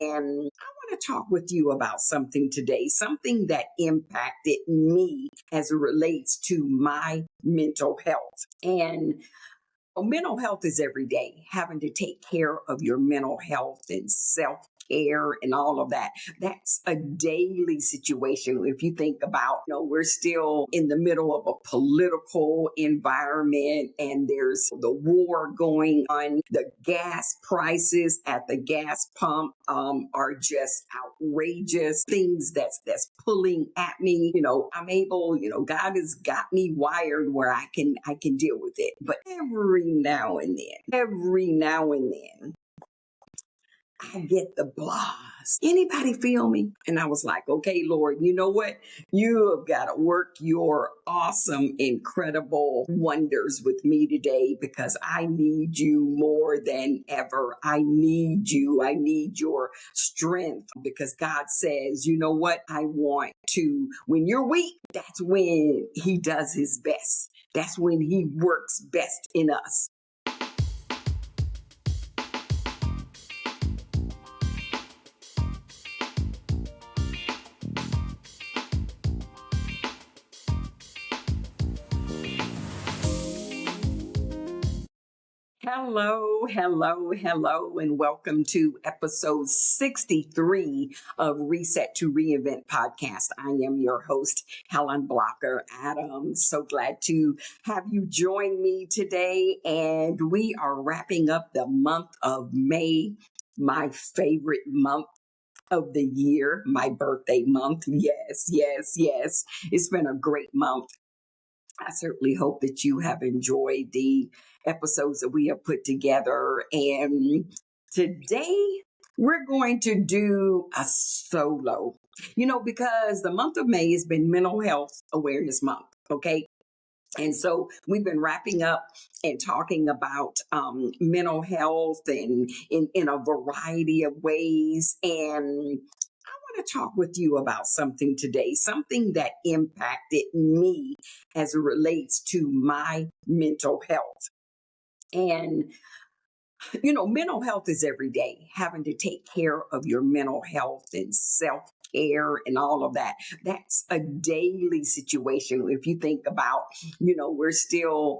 And I want to talk with you about something today, something that impacted me as it relates to my mental health. And mental health is every day, having to take care of your mental health and self care and all of that. That's a daily situation. If you think about, we're still in the middle of a political environment and there's the war going on. The gas prices at the gas pump are just outrageous. Things that's pulling at me. I'm able, God has got me wired where I can deal with it. But every now and then, I get the blahs. Anybody feel me? And I was like, okay, Lord, you know what? You have got to work your awesome, incredible wonders with me today because I need you more than ever. I need you. I need your strength because God says, you know what? When you're weak, that's when He does His best. That's when He works best in us. Hello, and welcome to episode 63 of Reset to Reinvent Podcast. I am your host, Helen Blocker Adams. So glad to have you join me today. And we are wrapping up the month of May, my favorite month of the year, my birthday month. Yes. It's been a great month. I certainly hope that you have enjoyed the episodes that we have put together. And today we're going to do a solo, because the month of May has been Mental Health Awareness Month. Okay. And so we've been wrapping up and talking about mental health and in a variety of ways. And I want to talk with you about something today, something that impacted me as it relates to my mental health. And mental health is every day, having to take care of your mental health and self care and all of that. That's a daily situation. If you think about, we're still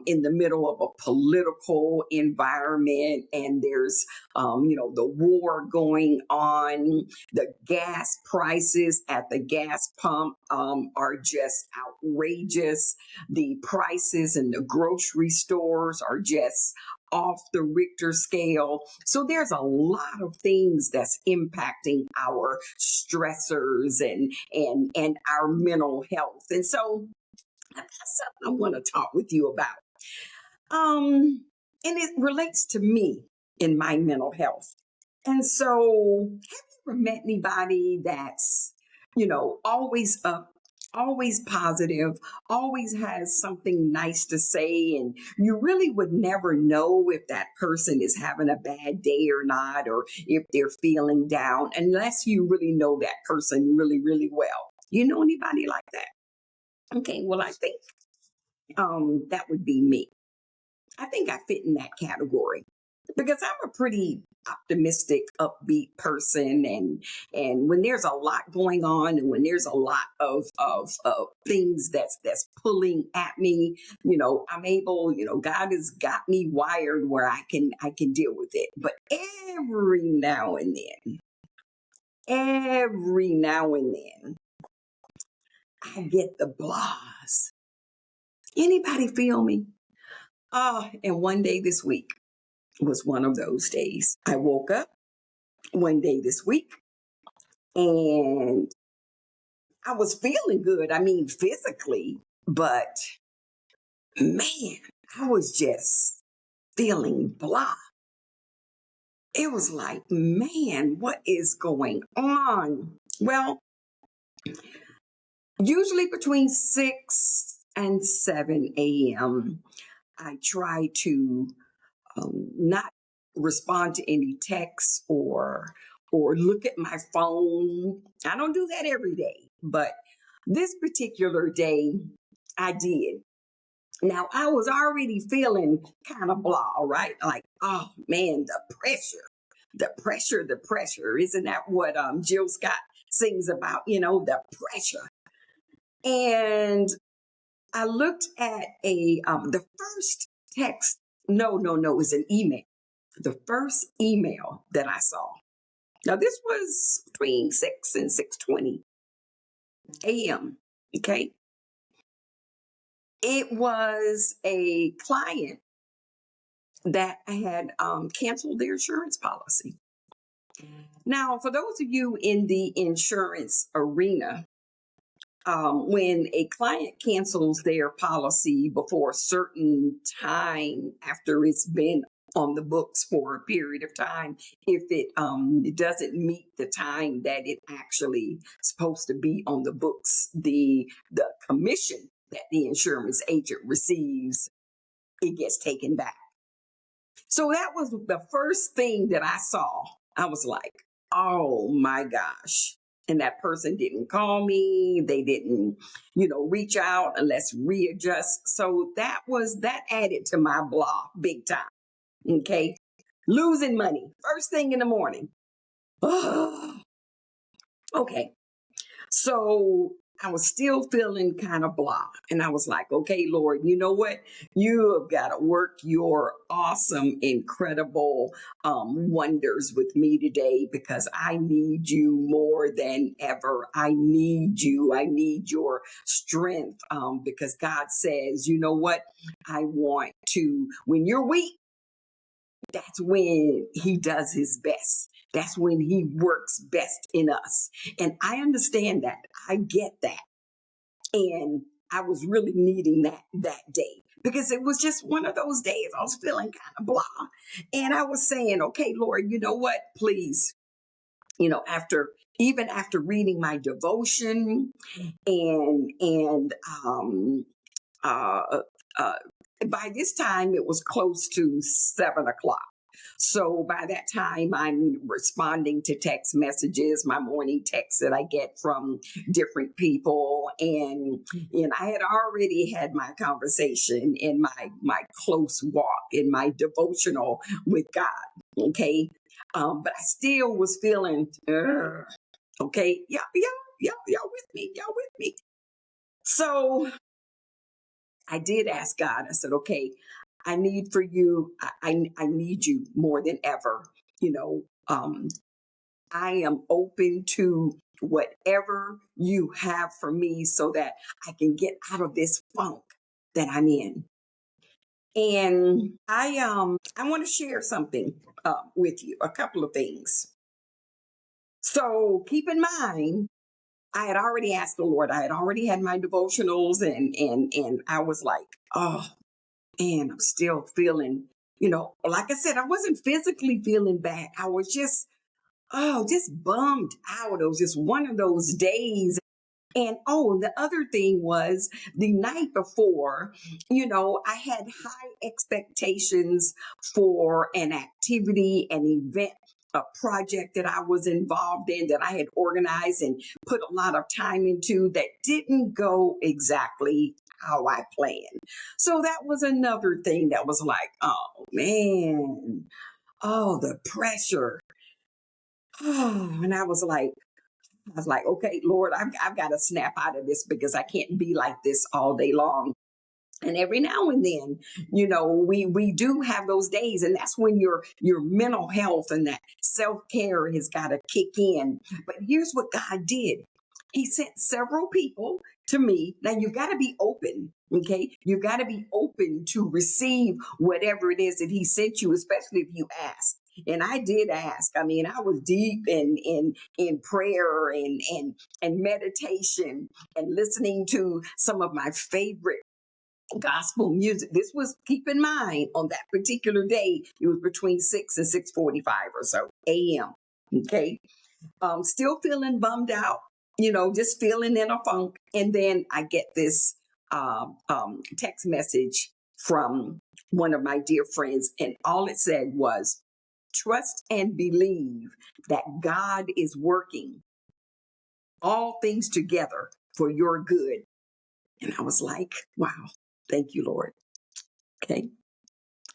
in the middle of a political environment and there's, the war going on. The gas prices at the gas pump are just outrageous. The prices in the grocery stores are just off the Richter scale. So there's a lot of things that's impacting our stressors and our mental health. And so that's something I want to talk with you about. And it relates to me in my mental health. And so have you ever met anybody that's, always up, always positive, always has something nice to say, and you really would never know if that person is having a bad day or not, or if they're feeling down, unless you really know that person really, really well. You know anybody like that? Okay, well, I think that would be me. I think I fit in that category because I'm a pretty optimistic, upbeat person, and when there's a lot going on, and when there's a lot of things that's pulling at me, I'm able, God has got me wired where I can deal with it. But every now and then, I get the blahs. Anybody feel me? And one day this week was one of those days. I woke up one day this week and I was feeling good. I mean, physically, but man, I was just feeling blah. It was like, man, what is going on? Well, usually between 6 and 7 a.m., I try to not respond to any texts or look at my phone. I don't do that every day, but this particular day I did. Now I was already feeling kind of blah, right? Like, oh man, the pressure. The pressure, the pressure. Isn't that what Jill Scott sings about? The pressure. And I looked at the first text. No, it was an email. The first email that I saw. Now this was between 6 and 6:20 a.m. Okay. It was a client that had canceled their insurance policy. Now, for those of you in the insurance arena, when a client cancels their policy before a certain time after it's been on the books for a period of time, if it doesn't meet the time that it actually supposed to be on the books, the commission that the insurance agent receives, it gets taken back. So that was the first thing that I saw. I was like, oh my gosh. And that person didn't call me. They didn't, reach out and let's readjust. So that added to my blah big time. Okay. Losing money first thing in the morning. Okay. So I was still feeling kind of blah. And I was like, okay, Lord, you know what? You have got to work your awesome, incredible wonders with me today, because I need you more than ever. I need you. I need your strength, because God says, you know what? I want to, when you're weak, that's when he does his best. That's when he works best in us. And I understand that. I get that. And I was really needing that day, because it was just one of those days I was feeling kind of blah. And I was saying, okay, Lord, you know what? Please, after reading my devotion and uh, uh, by this time it was close to 7 o'clock. So by that time, I'm responding to text messages, my morning texts that I get from different people. And I had already had my conversation in my close walk, in my devotional with God. Okay. But I still was feeling, okay. Y'all with me. Y'all with me. So I did ask God, I said, okay, I need for you, I need you more than ever. I am open to whatever you have for me so that I can get out of this funk that I'm in. And I want to share something with you, a couple of things. So keep in mind, I had already asked the Lord, I had already had my devotionals, and I was like, oh, and I'm still feeling, like I said, I wasn't physically feeling bad. I was just bummed out. It was just one of those days. And the other thing was the night before, I had high expectations for an activity, an event, a project that I was involved in, that I had organized and put a lot of time into, that didn't go exactly how I planned. So that was another thing that was like, oh man, the pressure. And I was like, okay, Lord, I've got to snap out of this, because I can't be like this all day long. And every now and then, we do have those days, and that's when your mental health and that self-care has got to kick in. But here's what God did. He sent several people to me. Now you've got to be open. Okay. You've got to be open to receive whatever it is that he sent you, especially if you ask. And I did ask. I mean, I was deep in prayer and meditation, and listening to some of my favorite gospel music. This was, keep in mind, on that particular day, it was between 6 and 6:45 or so a.m. Okay. Still feeling bummed out, just feeling in a funk. And then I get this text message from one of my dear friends, and all it said was, trust and believe that God is working all things together for your good. And I was like, wow, thank you, Lord. Okay.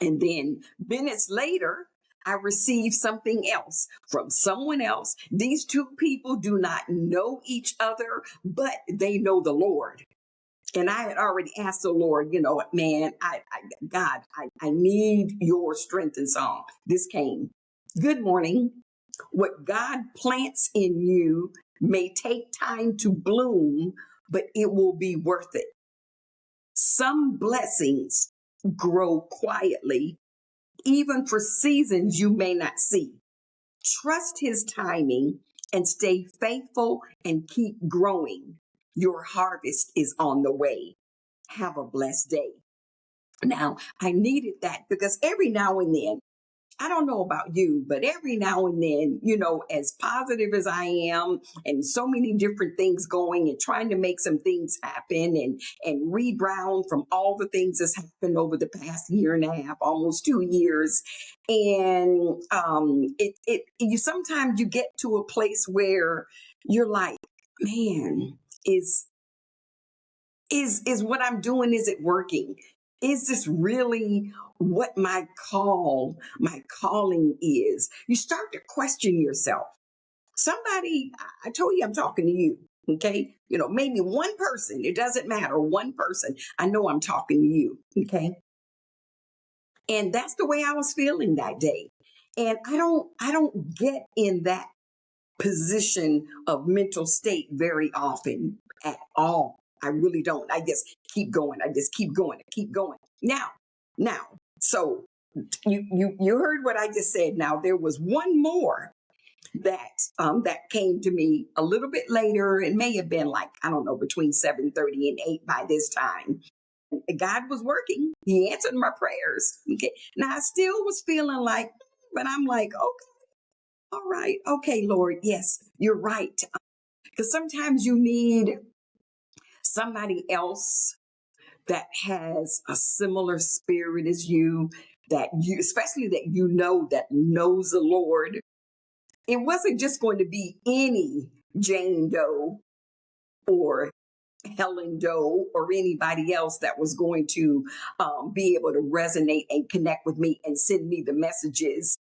And then minutes later, I received something else from someone else. These two people do not know each other, but they know the Lord. And I had already asked the Lord, man, God, I need your strength and song. This came. Good morning. What God plants in you may take time to bloom, but it will be worth it. Some blessings grow quietly, even for seasons you may not see. Trust his timing and stay faithful and keep growing. Your harvest is on the way. Have a blessed day. Now, I needed that because every now and then, I don't know about you, but every now and then, as positive as I am and so many different things going and trying to make some things happen and rebound from all the things that's happened over the past year and a half, almost 2 years. And you sometimes you get to a place where you're like, man, is what I'm doing, is it working? Is this really what my calling is? You start to question yourself. Somebody, I told you I'm talking to you, okay? Maybe one person, it doesn't matter, one person, I know I'm talking to you, okay? And that's the way I was feeling that day. And I don't get in that position of mental state very often at all. I really don't. I just keep going. I just keep going. I keep going. Now, so you heard what I just said. Now there was one more that came to me a little bit later. It may have been like, I don't know, between 7:30 and 8 by this time. God was working. He answered my prayers. Okay. Now I still was feeling like, but I'm like, okay, all right, okay, Lord, yes, you're right. Because sometimes you need somebody else that has a similar spirit as you, especially that knows the Lord. It wasn't just going to be any Jane Doe or Helen Doe or anybody else that was going to be able to resonate and connect with me and send me the messages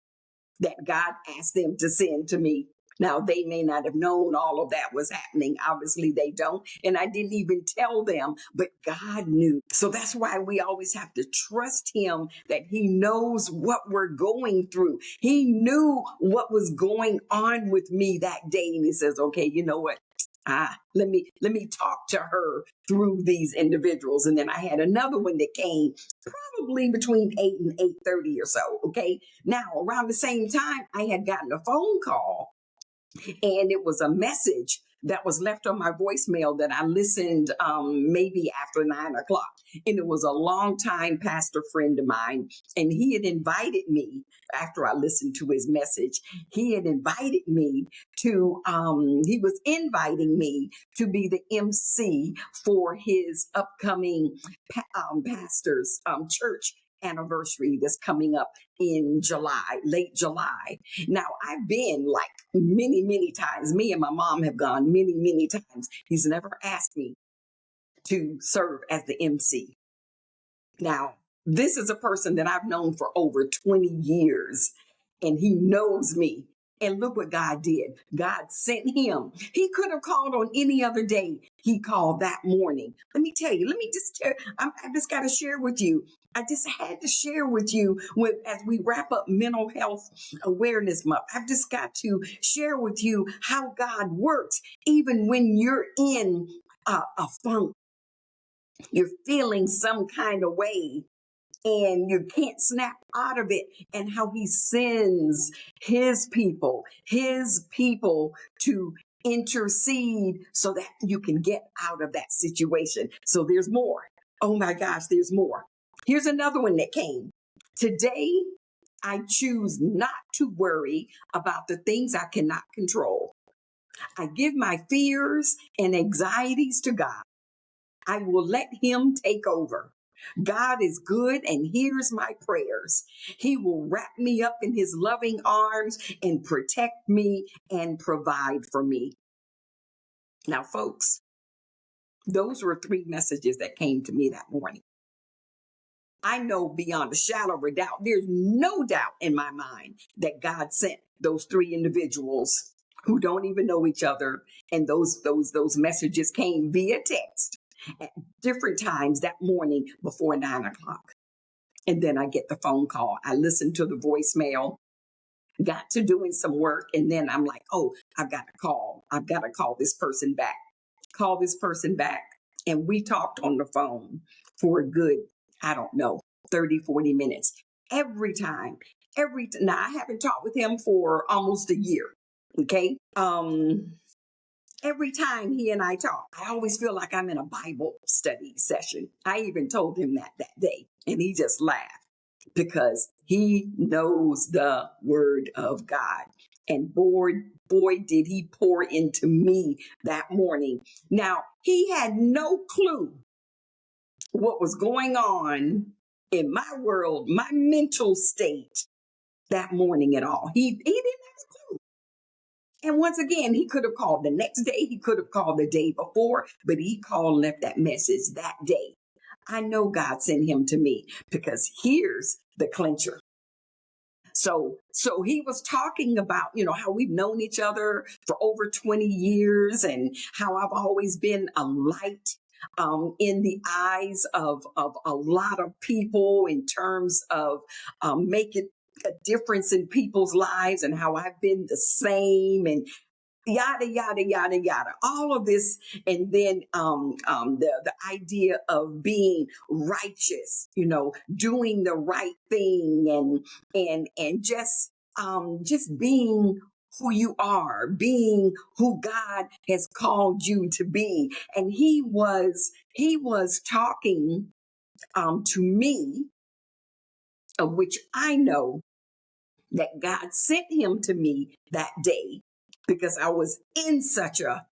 that God asked them to send to me. Now, they may not have known all of that was happening. Obviously, they don't. And I didn't even tell them, but God knew. So that's why we always have to trust him that he knows what we're going through. He knew what was going on with me that day. And he says, okay, you know what? Let me talk to her through these individuals. And then I had another one that came probably between 8 and 8:30 or so. Okay. Now, around the same time, I had gotten a phone call and it was a message that was left on my voicemail that I listened maybe after 9 o'clock. And it was a longtime pastor friend of mine. And he had invited me after I listened to his message. He had invited me he was inviting me to be the MC for his upcoming pastor's church anniversary that's coming up in July, late July. Now, I've been like many, many times. Me and my mom have gone many, many times. He's never asked me to serve as the MC. Now, this is a person that I've known for over 20 years, and he knows me. And look what God did. God sent him. He could have called on any other day. He called that morning. Let me tell you, I just got to share with you. I just had to share with you as we wrap up Mental Health Awareness Month. I've just got to share with you how God works, even when you're in a funk, you're feeling some kind of way and you can't snap out of it, and how he sends his people to intercede so that you can get out of that situation. So there's more. Oh my gosh, there's more. Here's another one that came. Today, I choose not to worry about the things I cannot control. I give my fears and anxieties to God. I will let him take over. God is good and hears my prayers. He will wrap me up in his loving arms and protect me and provide for me. Now, folks, those were 3 messages that came to me that morning. I know beyond a shadow of a doubt, there's no doubt in my mind that God sent those three individuals who don't even know each other. And those messages came via text at different times that morning before 9 o'clock. And then I get the phone call. I listen to the voicemail, got to doing some work. And then I'm like, oh, I've got to call. I've got to call this person back. Call this person back. And we talked on the phone for a good, I don't know, 30, 40 minutes. Every time, now I haven't talked with him for almost a year. Okay. Every time he and I talk, I always feel like I'm in a Bible study session. I even told him that day, and he just laughed because he knows the word of God. And boy, did he pour into me that morning. Now, he had no clue what was going on in my world, my mental state that morning at all. He didn't have a clue. And once again, he could have called the next day. He could have called the day before, but he called and left that message that day. I know God sent him to me because here's the clincher. So he was talking about, how we've known each other for over 20 years and how I've always been a light in the eyes of a lot of people in terms of making a difference in people's lives and how I've been the same and yada yada yada yada, all of this. And then the idea of being righteous, doing the right thing, and just being who you are, being who God has called you to be. And he was talking to me, of which I know that God sent him to me that day because I was in such a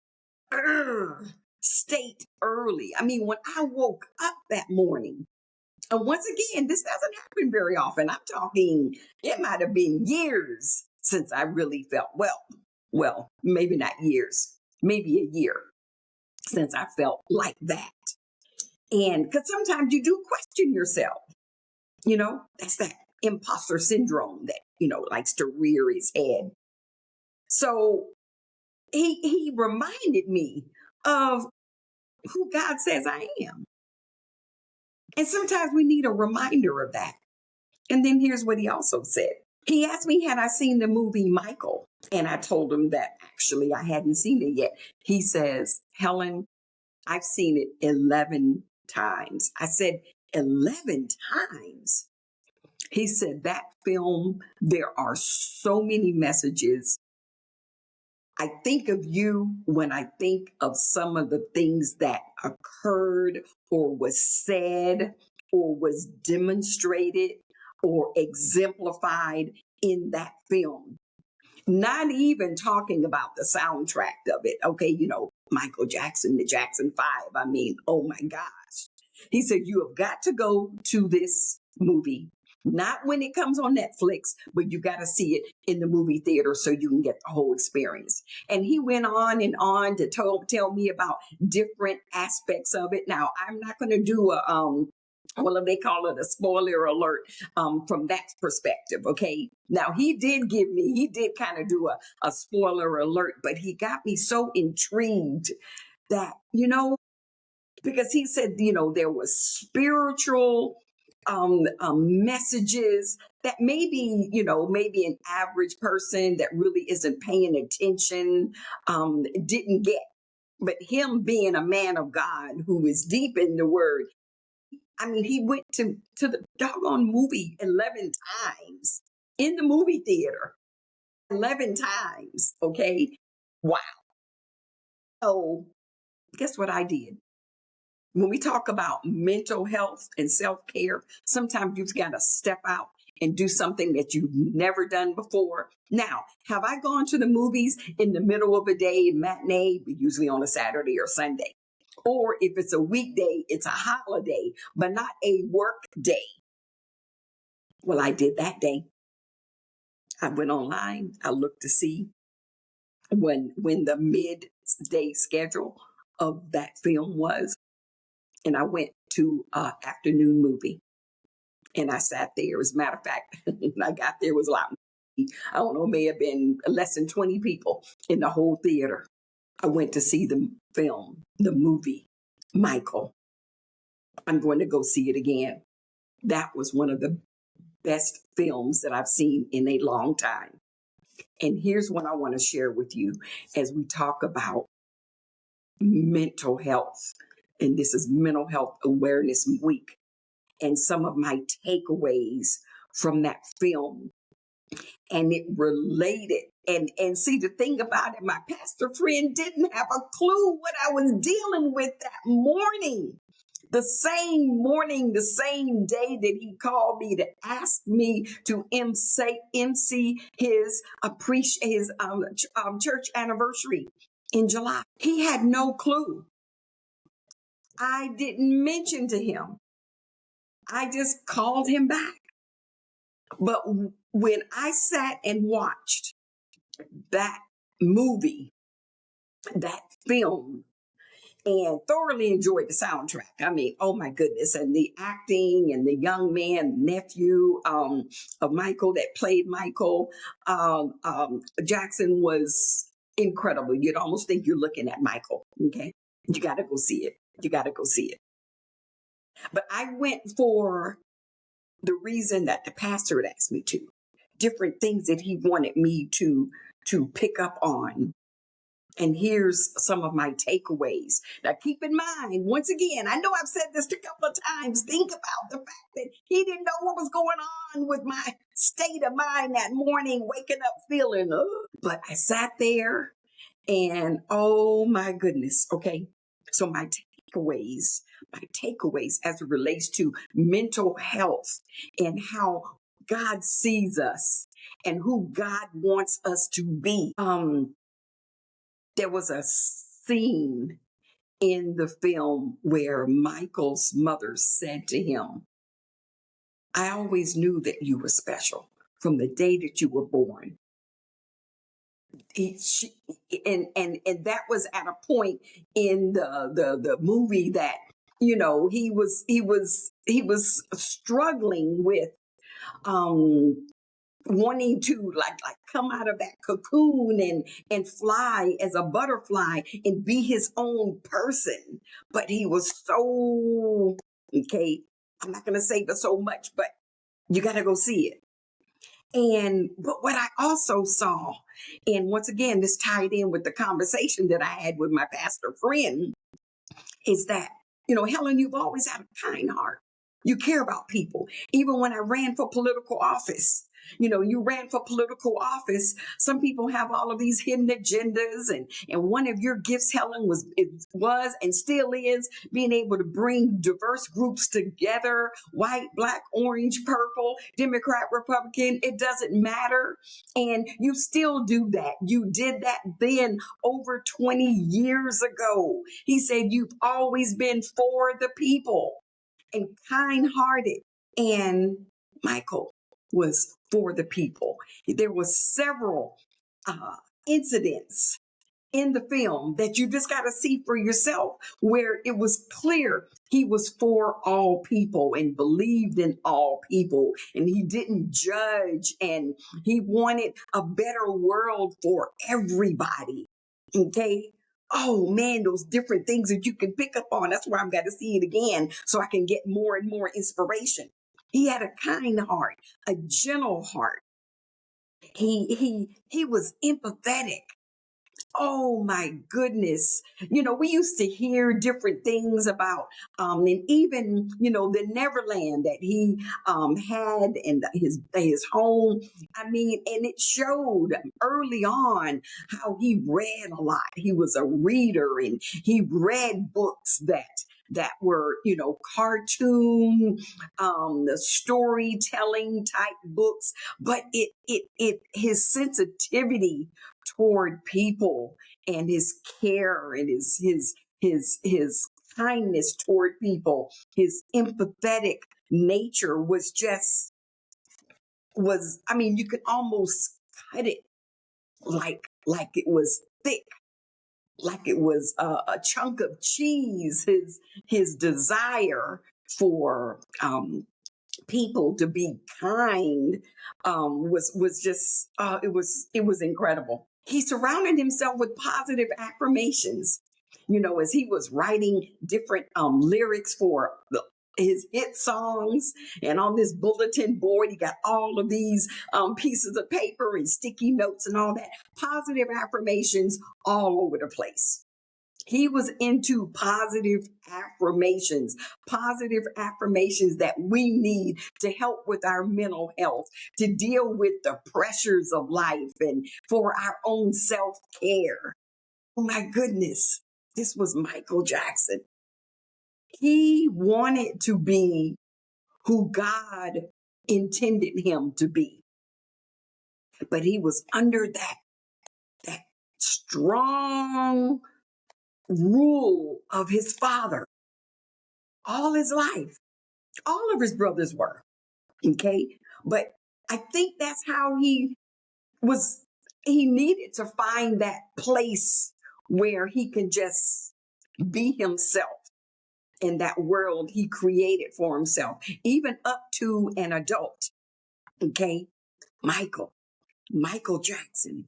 state early. I mean, when I woke up that morning, and once again, this doesn't happen very often. I'm talking, it might have been years since I really felt well. Well, maybe not years, maybe a year since I felt like that. And because sometimes you do question yourself, that's that imposter syndrome that, likes to rear its head. So he reminded me of who God says I am. And sometimes we need a reminder of that. And then here's what he also said. He asked me, had I seen the movie Michael? And I told him that actually I hadn't seen it yet. He says, Helen, I've seen it 11 times. I said, 11 times? He said, that film, there are so many messages. I think of you when I think of some of the things that occurred or was said or was demonstrated or exemplified in that film. Not even talking about the soundtrack of it. Okay, Michael Jackson, the Jackson 5. I mean, oh my gosh. He said, you have got to go to this movie. Not when it comes on Netflix, but you got to see it in the movie theater so you can get the whole experience. And he went on and on to tell me about different aspects of it. Now, I'm not going to do they call it a spoiler alert from that perspective. Okay. Now he did kind of do a spoiler alert, but he got me so intrigued that, because he said, there was spiritual messages that maybe an average person that really isn't paying attention didn't get. But him being a man of God who is deep in the word, he went to the doggone movie 11 times in the movie theater. 11 times. Okay. Wow. So guess what I did? When we talk about mental health and self-care, sometimes you've got to step out and do something that you've never done before. Now, have I gone to the movies in the middle of a day, matinee, usually on a Saturday or Sunday? Or if it's a weekday, it's a holiday, but not a work day. Well, I did that day. I went online. I looked to see when the midday schedule of that film was, and I went to afternoon movie. And I sat there. As a matter of fact, when I got there, it was a lot. I don't know, may have been less than 20 people in the whole theater. I went to see the film, the movie, Michael. I'm going to go see it again. That was one of the best films that I've seen in a long time. And here's what I want to share with you as we talk about mental health. And this is Mental Health Awareness Week. And some of my takeaways from that film, and it related. And see, the thing about it, my pastor friend didn't have a clue what I was dealing with that morning. The same morning, the same day that he called me to ask me to MC his church anniversary in July. He had no clue. I didn't mention to him. I just called him back. But when I sat and watched that movie, that film, and thoroughly enjoyed the soundtrack. I mean, oh my goodness. And the acting and the young man, nephew of Michael that played Michael Jackson was incredible. You'd almost think you're looking at Michael. Okay. You got to go see it. You got to go see it. But I went for the reason that the pastor had asked me to, different things that he wanted me to pick up on. And here's some of my takeaways. Now, keep in mind, once again, I know I've said this a couple of times. Think about the fact that he didn't know what was going on with my state of mind that morning, waking up feeling, but I sat there and oh my goodness. Okay. So my takeaways as it relates to mental health and how God sees us and who God wants us to be. There was a scene in the film where Michael's mother said to him, I always knew that you were special from the day that you were born. And that was at a point in the movie that, you know, he was struggling with wanting to like come out of that cocoon and fly as a butterfly and be his own person. But he was so, okay, I'm not going to say so much, but you got to go see it. But what I also saw, and once again, this tied in with the conversation that I had with my pastor friend, is that, you know, Helen, you've always had a kind heart. You care about people. Even when I ran for political office, you know, you ran for political office. Some people have all of these hidden agendas. And one of your gifts, Helen, was and still is being able to bring diverse groups together, white, black, orange, purple, Democrat, Republican. It doesn't matter. And you still do that. You did that then over 20 years ago. He said, you've always been for the people and kind-hearted. And Michael was for the people. There was several incidents in the film that you just got to see for yourself, where it was clear he was for all people and believed in all people, and he didn't judge, and he wanted a better world for everybody. Okay. Oh man, those different things that you can pick up on. That's where I've got to see it again so I can get more and more inspiration. He had a kind heart, a gentle heart. He was empathetic. Oh my goodness. You know, we used to hear different things about, and even, you know, the Neverland that he had in his home. I mean, and it showed early on how he read a lot. He was a reader and he read books that were, you know, cartoon, the storytelling type books, but his sensitivity toward people and his care and his kindness toward people, his empathetic nature I mean, you could almost cut it like it was thick, like it was a chunk of cheese. His desire for people, to be kind, was just it was incredible. He surrounded himself with positive affirmations. As he was writing different lyrics for his hit songs, and on this bulletin board, he got all of these pieces of paper and sticky notes and all that positive affirmations all over the place. He was into positive affirmations that we need to help with our mental health, to deal with the pressures of life, and for our own self-care. Oh my goodness, this was Michael Jackson. He wanted to be who God intended him to be, but he was under that strong rule of his father all his life. All of his brothers were, okay? But I think that's how he needed to find that place where he can just be himself in that world he created for himself, even up to an adult, okay? Michael Jackson,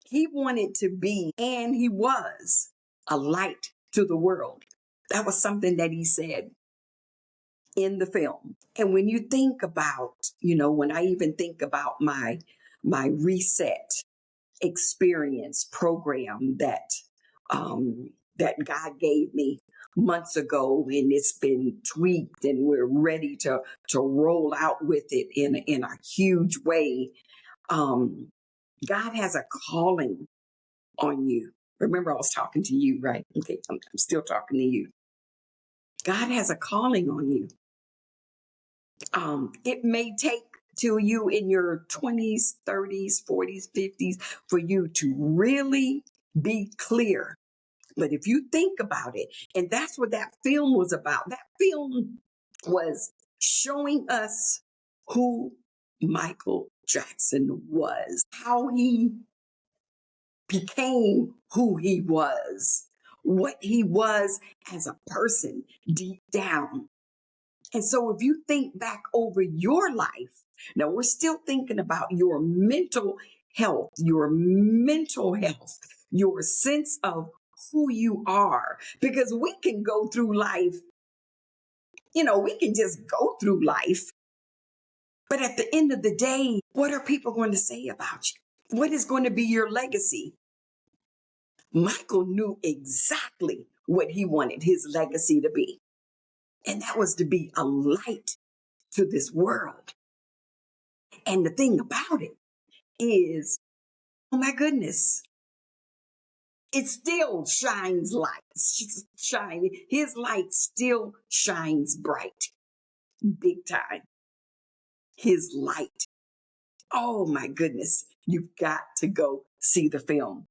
he wanted to be, and he was, a light to the world. That was something that he said in the film. And when you think about, when I even think about my reset experience program that God gave me months ago, and it's been tweaked, and we're ready to roll out with it in a huge way. God has a calling on you. Remember, I was talking to you, right? Okay, I'm still talking to you. God has a calling on you. It may take till you in your 20s, 30s, 40s, 50s for you to really be clear. But if you think about it, and that's what that film was about, that film was showing us who Michael Jackson was, how he became who he was, what he was as a person deep down. And so if you think back over your life, now we're still thinking about your mental health, your sense of who you are, because we can go through life, we can just go through life. But at the end of the day, what are people going to say about you? What is going to be your legacy? Michael knew exactly what he wanted his legacy to be. And that was to be a light to this world. And the thing about it is, oh my goodness, it still shines light. His light still shines bright, big time. His light. Oh my goodness, you've got to go see the film.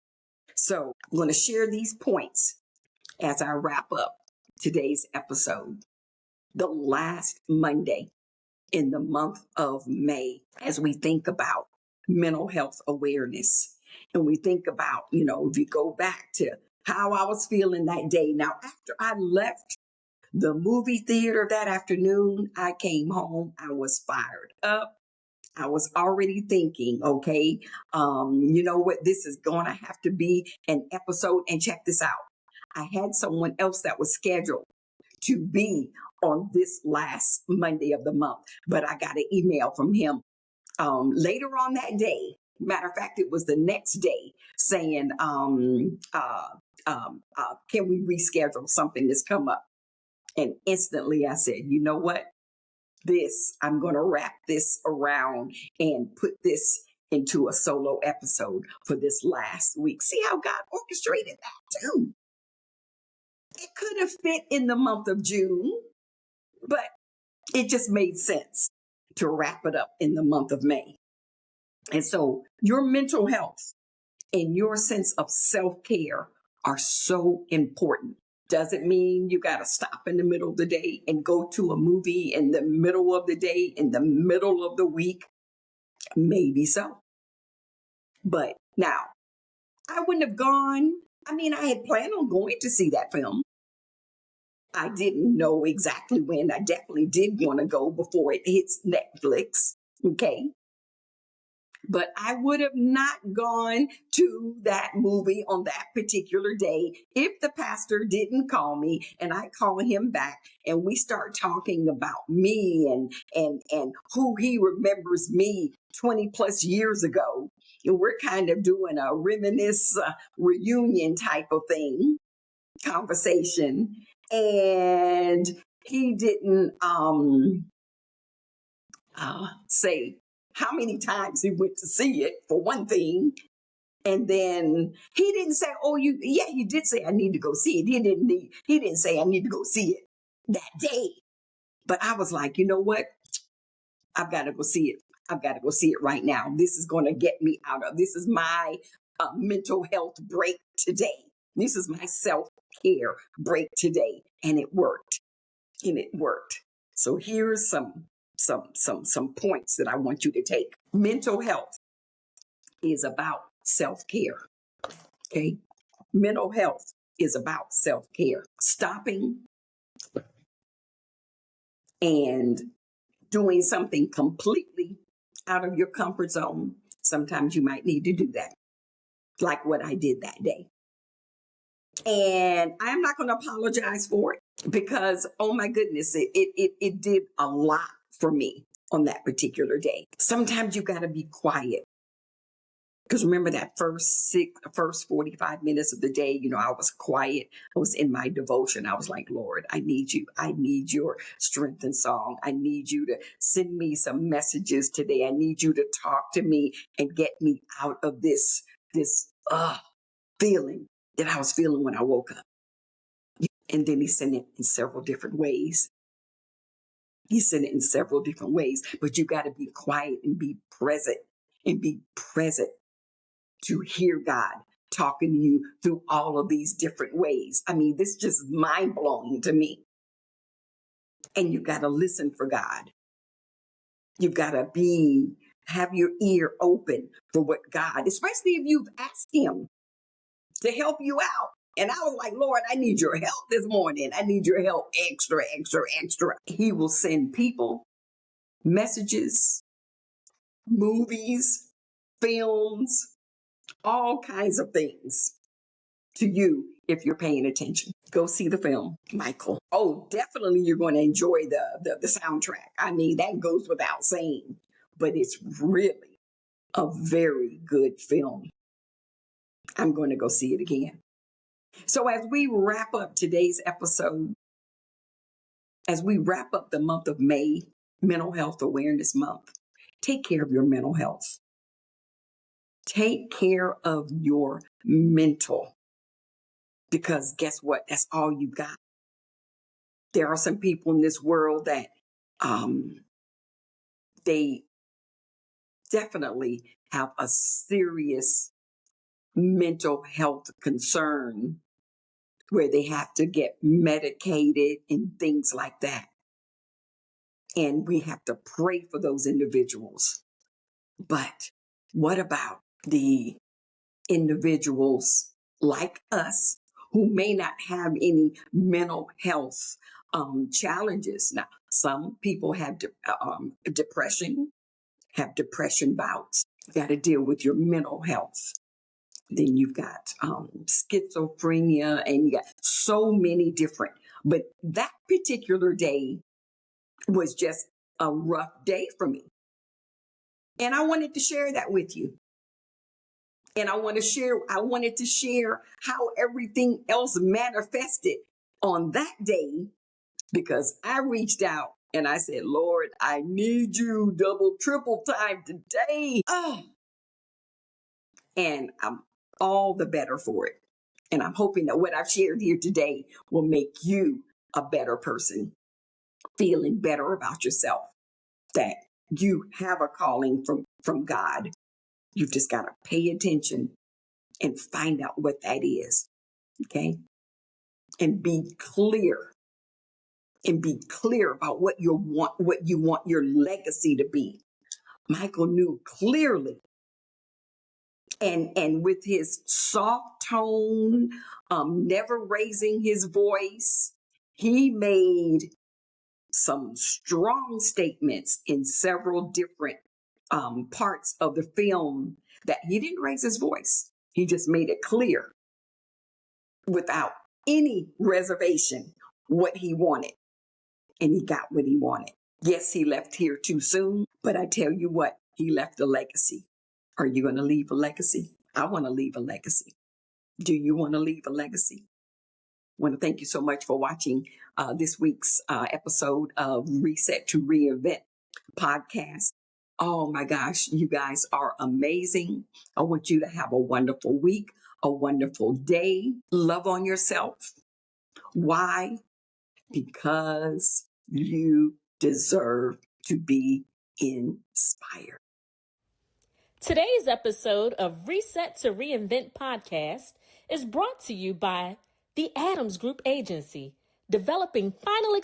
So I'm going to share these points as I wrap up today's episode. The last Monday in the month of May, as we think about mental health awareness, and we think about, if you go back to how I was feeling that day. Now, after I left the movie theater that afternoon, I came home, I was fired up. I was already thinking, okay, you know what, this is going to have to be an episode. And check this out. I had someone else that was scheduled to be on this last Monday of the month, but I got an email from him later on that day. Matter of fact, it was the next day, saying, can we reschedule something that's come up? And instantly I said, you know what? I'm going to wrap this around and put this into a solo episode for this last week. See how God orchestrated that too. It could have fit in the month of June, but it just made sense to wrap it up in the month of May. And so your mental health and your sense of self-care are so important. Doesn't mean you got to stop in the middle of the day and go to a movie in the middle of the day, in the middle of the week. Maybe so. But now, I wouldn't have gone. I had planned on going to see that film. I didn't know exactly when. I definitely did want to go before it hits Netflix. Okay. But I would have not gone to that movie on that particular day if the pastor didn't call me and I call him back and we start talking about me and who he remembers me 20 plus years ago. And we're kind of doing a reminisce reunion type of thing, conversation. And he didn't say how many times he went to see it, for one thing. And then he didn't say, oh, he did say I need to go see it. He didn't say I need to go see it that day. But I was like, you know what? I've got to go see it. I've got to go see it right now. This is going to get me this is my mental health break today. This is my self-care break today. And it worked. And it worked. So here's some points that I want you to take. Mental health is about self-care. Okay. Mental health is about self-care. Stopping and doing something completely out of your comfort zone. Sometimes you might need to do that, like what I did that day. And I'm not going to apologize for it because, oh my goodness, it did a lot for me on that particular day. Sometimes you got to be quiet. Because remember that first 45 minutes of the day, I was quiet. I was in my devotion. I was like, Lord, I need you. I need your strength and song. I need you to send me some messages today. I need you to talk to me and get me out of this feeling that I was feeling when I woke up. And then he sent it in several different ways. He sent it in several different ways, but you got to be quiet and be present to hear God talking to you through all of these different ways. I mean, this just mind blowing to me. And you got to listen for God. You've got to have your ear open for what God, especially if you've asked him to help you out. And I was like, Lord, I need your help this morning. I need your help extra, extra, extra. He will send people, messages, movies, films, all kinds of things to you if you're paying attention. Go see the film, Michael. Oh, definitely you're going to enjoy the soundtrack. I mean, that goes without saying, but it's really a very good film. I'm going to go see it again. So as we wrap up today's episode, as we wrap up the month of May, Mental Health Awareness Month, take care of your mental health. Take care of your mental. Because guess what? That's all you got. There are some people in this world that they definitely have a serious mental health concern where they have to get medicated and things like that. And we have to pray for those individuals. But what about the individuals like us who may not have any mental health challenges? Now, some people have depression, have depression bouts. You got to deal with your mental health. Then you've got schizophrenia, and you got so many different. But that particular day was just a rough day for me. And I wanted to share that with you. And I wanted to share how everything else manifested on that day, because I reached out and I said, Lord, I need you double, triple time today. And I'm all the better for it. And I'm hoping that what I've shared here today will make you a better person, feeling better about yourself, that you have a calling from God. You've just got to pay attention and find out what that is. Okay. And be clear about what you want your legacy to be. Michael knew clearly. And with his soft tone, never raising his voice, He made some strong statements in several different parts of the film that he didn't raise his voice. He just made it clear without any reservation what he wanted. And he got what he wanted. Yes, he left here too soon, but I tell you what, he left a legacy. Are you going to leave a legacy? I want to leave a legacy. Do you want to leave a legacy? I want to thank you so much for watching this week's episode of Reset to Reinvent Podcast. Oh my gosh, you guys are amazing. I want you to have a wonderful week, a wonderful day. Love on yourself. Why? Because you deserve to be inspired. Today's episode of Reset to Reinvent Podcast is brought to you by the Adams Group Agency, developing final